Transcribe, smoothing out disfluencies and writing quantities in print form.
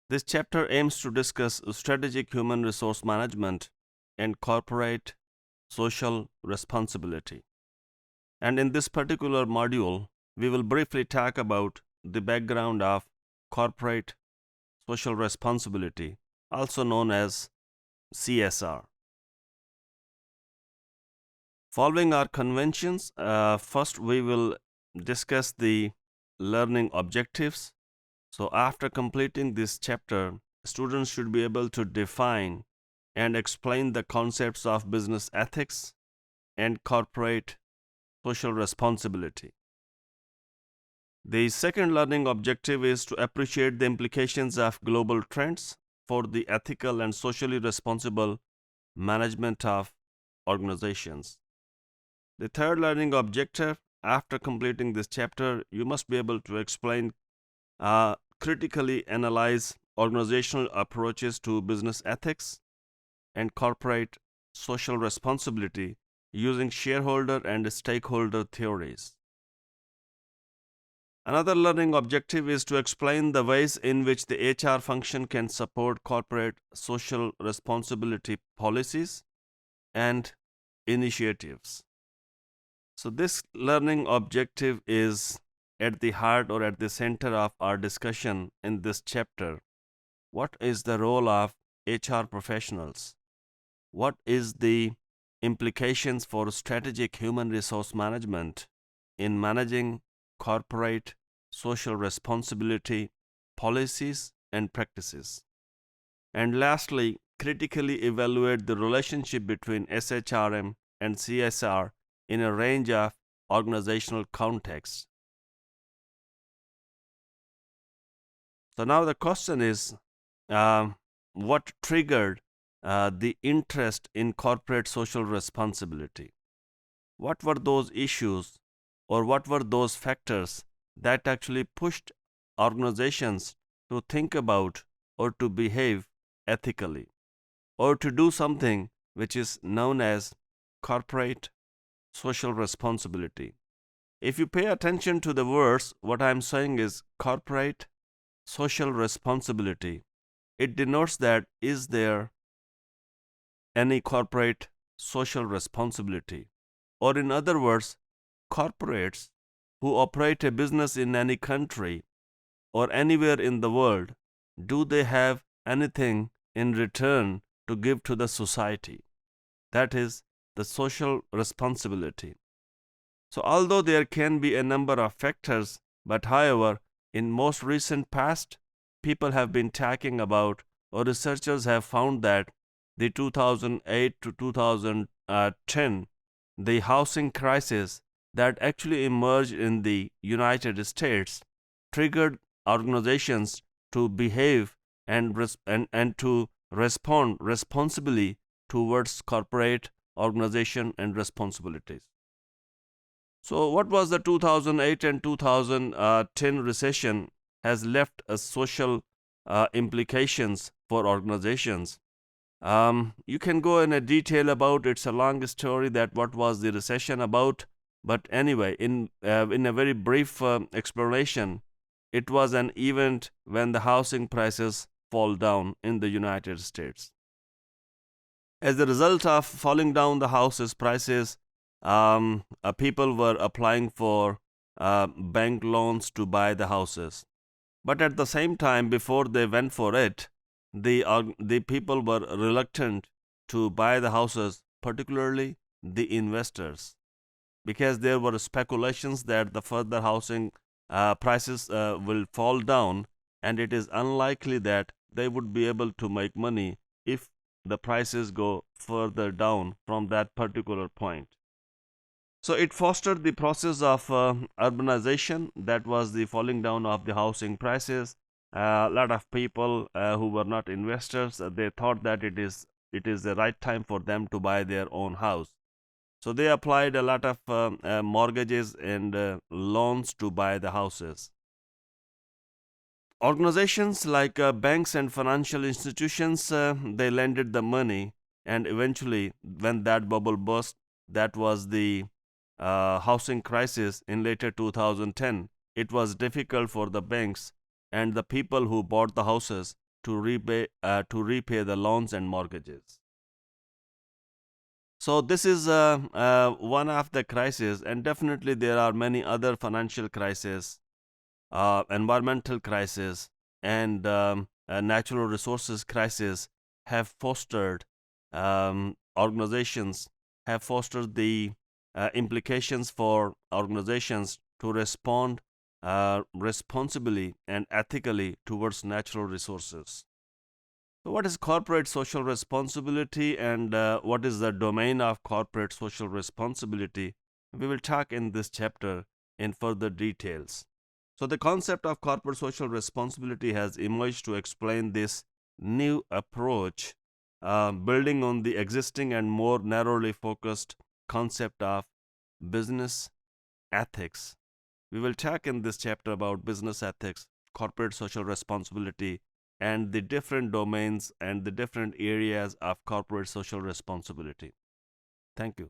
This chapter aims to discuss strategic human resource management and corporate social responsibility. And in this particular module, we will briefly talk about the background of corporate social responsibility, also known as CSR. Following our conventions, first we will discuss the learning objectives. So, after completing this chapter, students should be able to define and explain the concepts of business ethics and corporate social responsibility. The second learning objective is to appreciate the implications of global trends for the ethical and socially responsible management of organizations. The third learning objective, after completing this chapter, you must be able to explain, critically analyze organizational approaches to business ethics and corporate social responsibility using shareholder and stakeholder theories. Another learning objective is to explain the ways in which the HR function can support corporate social responsibility policies and initiatives. So, this learning objective is at the heart or at the center of our discussion in this chapter. What is the role of HR professionals? What is the implications for strategic human resource management in managing corporate social responsibility policies and practices? And lastly, critically evaluate the relationship between SHRM and CSR in a range of organizational contexts. So now the question is, what triggered the interest in corporate social responsibility? What were those issues or what were those factors that actually pushed organizations to think about or to behave ethically or to do something which is known as corporate social responsibility? If you pay attention to the words, what I'm saying is corporate social responsibility. It denotes that is there any corporate social responsibility? Or, in other words, corporates who operate a business in any country or anywhere in the world, do they have anything in return to give to the society? That is the social responsibility. So, although there can be a number of factors, but however, in most recent past, people have been talking about, or researchers have found that the 2008 to 2010, the housing crisis that actually emerged in the United States triggered organizations to behave and to respond responsibly towards corporate organization and responsibilities. So, what was the 2008 and 2010 recession has left as social implications for organizations. You can go in a detail about it's a long story that what was the recession about, but anyway, in a very brief explanation, it was an event when the housing prices fall down in the United States. As a result of falling down the houses prices, people were applying for bank loans to buy the houses. But at the same time, before they went for it, the people were reluctant to buy the houses, particularly the investors, because there were speculations that the further housing prices will fall down, and it is unlikely that they would be able to make money if the prices go further down from that particular point. So it fostered the process of urbanization, that was the falling down of the housing prices. A lot of people who were not investors, they thought that it is the right time for them to buy their own house. So they applied a lot of mortgages and loans to buy the houses. Organizations like banks and financial institutions, they lended the money, and eventually, when that bubble burst, that was the housing crisis in later 2010. It was difficult for the banks and the people who bought the houses to repay the loans and mortgages. So this is one of the crises, and definitely there are many other financial crises, environmental crisis, and natural resources crisis have fostered organizations have fostered the implications for organizations to respond responsibly and ethically towards natural resources. So, what is corporate social responsibility, and what is the domain of corporate social responsibility? We will talk in this chapter in further details. So, the concept of corporate social responsibility has emerged to explain this new approach, building on the existing and more narrowly focused concept of business ethics. We will talk in this chapter about business ethics, corporate social responsibility, and the different domains and the different areas of corporate social responsibility. Thank you.